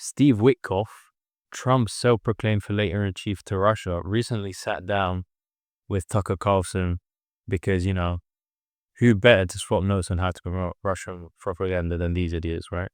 Steve Witkoff, Trump's self-proclaimed filater-in-chief to Russia, recently sat down with Tucker Carlson because, who better to swap notes on how to promote Russian propaganda than these idiots, right?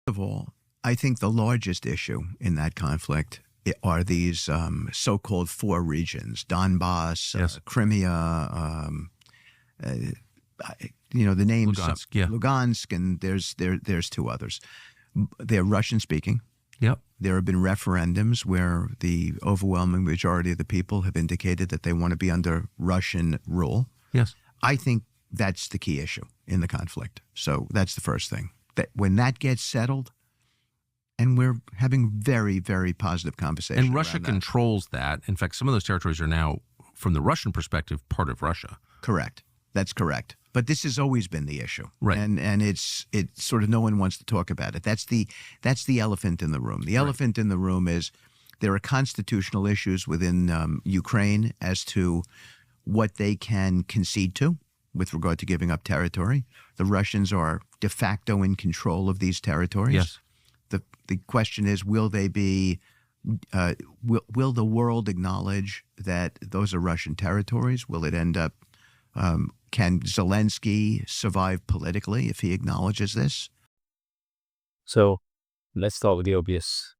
First of all, I think the largest issue in that conflict are these so-called four regions: Donbass, Yes. Crimea, the names Lugansk, yeah. Lugansk, and there's two others. They're Russian-speaking. Yep. There have been referendums where the overwhelming majority of the people have indicated that they want to be under Russian rule. Yes. I think that's the key issue in the conflict. So that's the first thing. That when that gets settled, and we're having very, very positive conversations. And Russia controls that. In fact, some of those territories are now, from the Russian perspective, part of Russia. Correct. That's correct. But this has always been the issue, right? And it's sort of no one wants to talk about it. That's the elephant in the room. The elephant in the room is there are constitutional issues within Ukraine as to what they can concede to with regard to giving up territory. The Russians are de facto in control of these territories. Yes. The question is, will they be? Will the world acknowledge that those are Russian territories? Will it end up? Can Zelensky survive politically if he acknowledges this? So let's start with the obvious.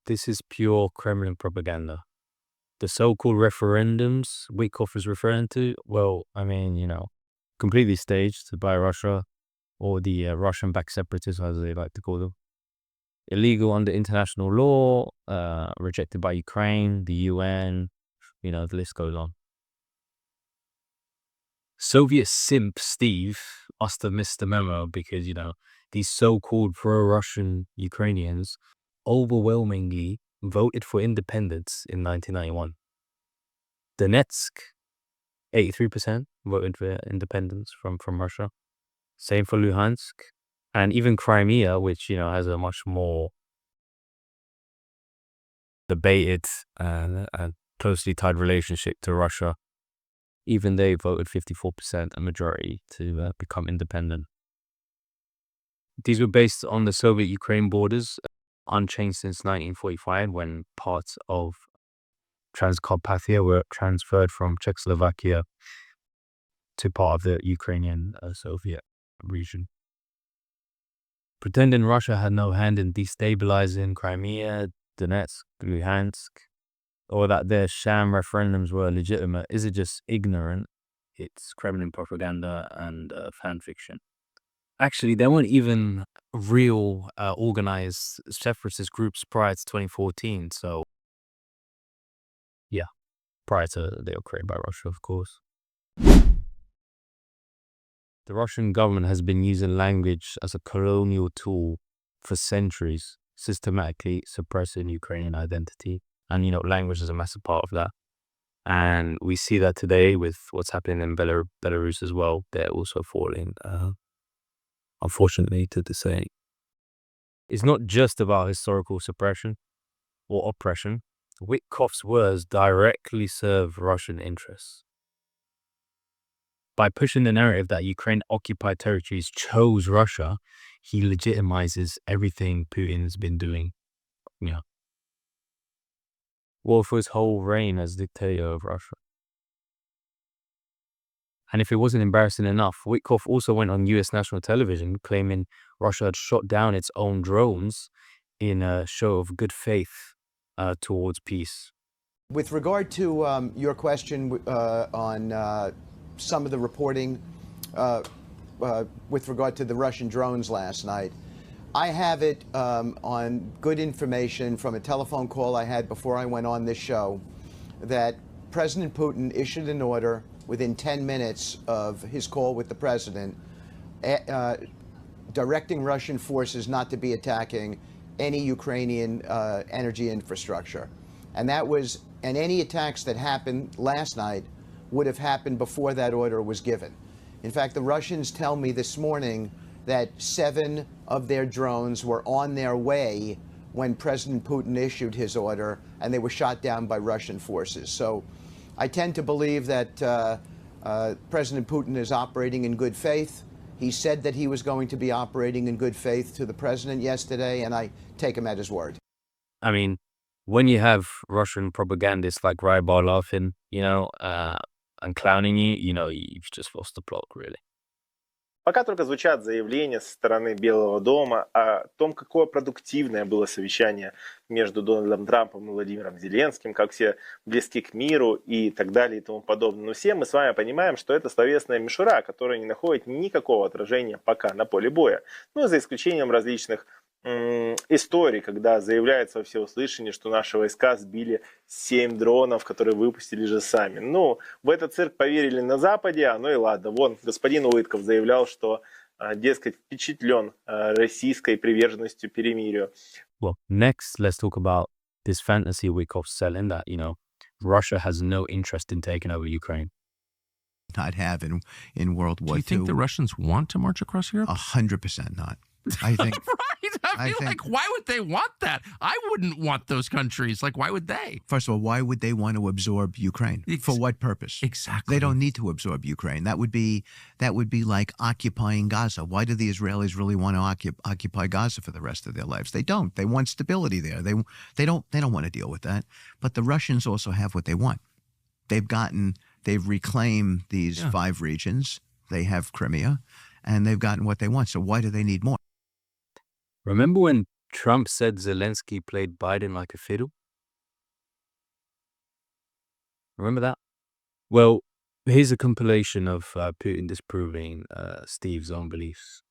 This is pure Kremlin propaganda. The so-called referendums Witkoff is referring to, completely staged by Russia or the Russian-backed separatists, as they like to call them. Illegal under international law, rejected by Ukraine, the UN, the list goes on. Soviet simp Steve must have missed the memo because, these so-called pro-Russian Ukrainians overwhelmingly voted for independence in 1991. Donetsk, 83% voted for independence from Russia. Same for Luhansk. And even Crimea, which, has a much more debated and closely tied relationship to Russia, even they voted 54%, a majority, to become independent. These were based on the Soviet-Ukraine borders, unchanged since 1945, when parts of Transcarpathia were transferred from Czechoslovakia to part of the Ukrainian Soviet region. Pretending Russia had no hand in destabilizing Crimea, Donetsk, Luhansk, or that their sham referendums were legitimate isn't just ignorant, it's Kremlin propaganda and fan fiction. Actually, there weren't even real organized separatist groups prior to 2014, so yeah, prior to they were created by Russia, of course. The Russian government has been using language as a colonial tool for centuries, systematically suppressing Ukrainian identity. And, language is a massive part of that. And we see that today with what's happening in Belarus as well. They're also falling, unfortunately, to say. It's not just about historical suppression or oppression. Witkoff's words directly serve Russian interests. By pushing the narrative that Ukraine-occupied territories chose Russia, he legitimizes everything Putin's been doing. Well, for his whole reign as dictator of Russia. And if it wasn't embarrassing enough, Witkoff also went on U.S. national television claiming Russia had shot down its own drones in a show of good faith towards peace. With regard to your question on some of the reporting with regard to the Russian drones last night, I have it on good information from a telephone call I had before I went on this show that President Putin issued an order within 10 minutes of his call with the president directing Russian forces not to be attacking any Ukrainian energy infrastructure. And any attacks that happened last night would have happened before that order was given. In fact, the Russians tell me this morning that 7 of their drones were on their way when President Putin issued his order, and they were shot down by Russian forces. So I tend to believe that President Putin is operating in good faith. He said that he was going to be operating in good faith to the president yesterday, and I take him at his word. I mean, when you have Russian propagandists like Rybar laughing, and clowning you, you've just lost the plot, really. Пока только звучат заявления со стороны Белого дома о том, какое продуктивное было совещание между Дональдом Трампом и Владимиром Зеленским, как все близки к миру и так далее и тому подобное. Но все мы с вами понимаем, что это словесная мишура, которая не находит никакого отражения пока на поле боя. Ну, за исключением различных историй, когда заявляется во всеуслышание, что наши войска сбили 7 дронов, которые выпустили же сами. Ну, в этот цирк поверили на Западе, ну и ладно. Вон, господин Уитков заявлял, что, дескать, впечатлен российской приверженностью перемирию. Well, next, let's talk about this fantasy Witkoff's selling that, Russia has no interest in taking over Ukraine. Not have in World War II. Do you think the Russians want to march across Europe? 100% not. I think. Right? I feel like, why would they want that? I wouldn't want those countries. Like, why would they? First of all, why would they want to absorb Ukraine? For what purpose? Exactly. They don't need to absorb Ukraine. That would be like occupying Gaza. Why do the Israelis really want to occupy Gaza for the rest of their lives? They don't. They want stability there. They don't want to deal with that. But the Russians also have what they want. They've reclaimed these 5 regions. They have Crimea, and they've gotten what they want. So why do they need more? Remember when Trump said Zelensky played Biden like a fiddle? Remember that? Well, here's a compilation of Putin disproving Steve's own beliefs.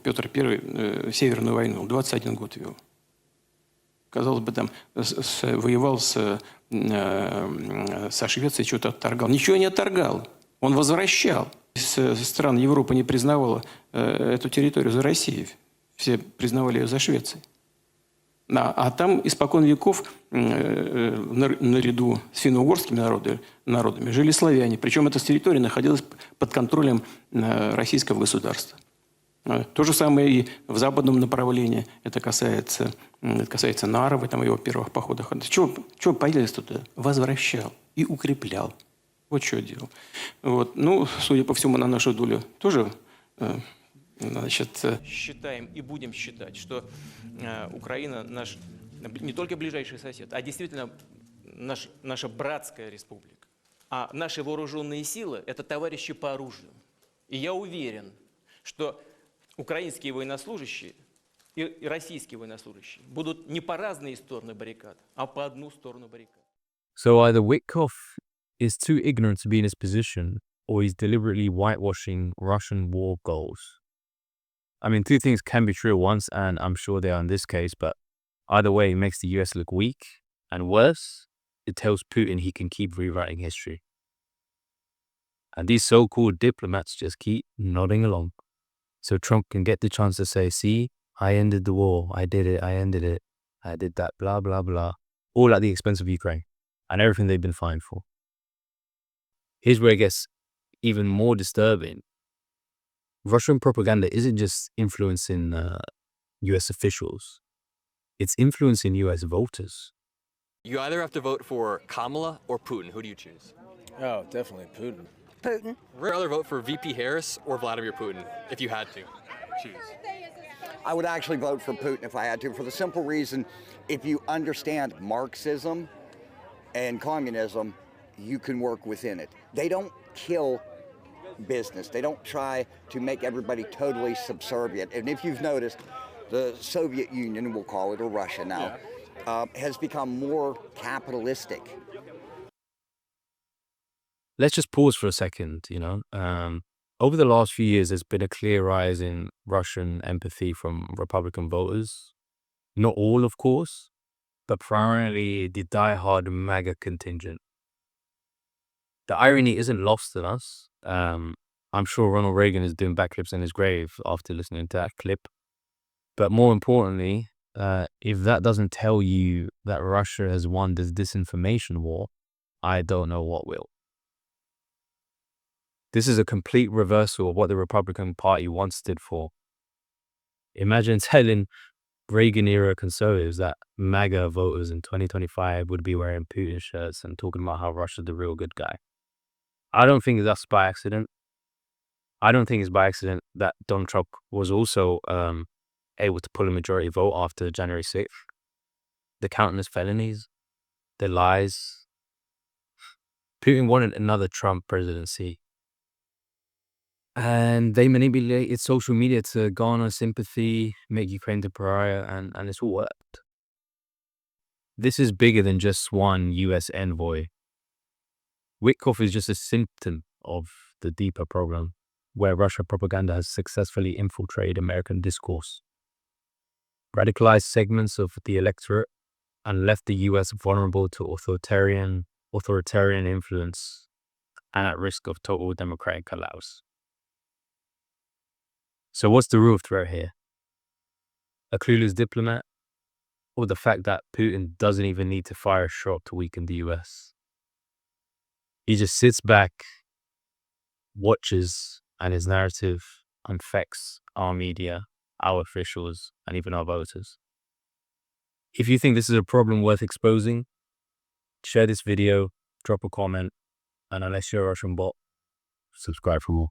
Петр I Северную войну 21 год вел. Казалось бы, там воевал со Швецией, что-то отторгал. Ничего не отторгал. Он возвращал. Стран Европы не признавала эту территорию за Россией. Все признавали ее за Швецией. А там испокон веков наряду с финно-угорскими народами жили славяне. Причем эта территория находилась под контролем российского государства. То же самое и в западном направлении. Это касается Нарвы, там, его первых походах. Чего появились туда? Возвращал и укреплял. Вот что делал. Вот. Ну, судя по всему, на нашу долю тоже... Считаем и будем считать, что Украина наш не только ближайший сосед, а действительно наша братская республика. А наши вооруженные силы – это товарищи по оружию. И я уверен, что украинские военнослужащие и российские военнослужащие будут не по разные стороны баррикад, а по одну сторону баррикад. So either Witkoff is too ignorant to be in his position, or he's deliberately whitewashing Russian war goals. I mean, 2 things can be true at once, and I'm sure they are in this case, but either way, it makes the US look weak, and worse, it tells Putin he can keep rewriting history. And these so-called diplomats just keep nodding along. So Trump can get the chance to say, see, I ended the war, I did it, I ended it, I did that, blah, blah, blah, all at the expense of Ukraine, and everything they've been fined for. Here's where it gets even more disturbing. Russian propaganda isn't just influencing US officials, it's influencing US voters. You either have to vote for Kamala or Putin. Who do you choose? Oh, definitely Putin. Putin. Would you rather vote for VP Harris or Vladimir Putin if you had to choose? I would actually vote for Putin if I had to, for the simple reason, if you understand Marxism and communism, you can work within it. They don't kill business. They don't try to make everybody totally subservient. And if you've noticed, the Soviet Union, we'll call it, or Russia now, has become more capitalistic. Let's just pause for a second, Over the last few years, there's been a clear rise in Russian empathy from Republican voters. Not all, of course, but primarily the diehard MAGA contingent. The irony isn't lost on us. I'm sure Ronald Reagan is doing backflips in his grave after listening to that clip. But more importantly, if that doesn't tell you that Russia has won this disinformation war, I don't know what will. This is a complete reversal of what the Republican Party once stood for. Imagine telling Reagan-era conservatives that MAGA voters in 2025 would be wearing Putin shirts and talking about how Russia's the real good guy. I don't think that's by accident. I don't think it's by accident that Donald Trump was also able to pull a majority vote after January 6th. The countless felonies, the lies. Putin wanted another Trump presidency. And they manipulated social media to garner sympathy, make Ukraine the pariah, and it's all worked. This is bigger than just one U.S. envoy. Witkoff is just a symptom of the deeper problem, where Russia propaganda has successfully infiltrated American discourse, radicalized segments of the electorate, and left the U.S. vulnerable to authoritarian influence and at risk of total democratic collapse. So what's the real threat here? A clueless diplomat? Or the fact that Putin doesn't even need to fire a shot to weaken the US? He just sits back, watches, and his narrative infects our media, our officials, and even our voters. If you think this is a problem worth exposing, share this video, drop a comment, and unless you're a Russian bot, subscribe for more.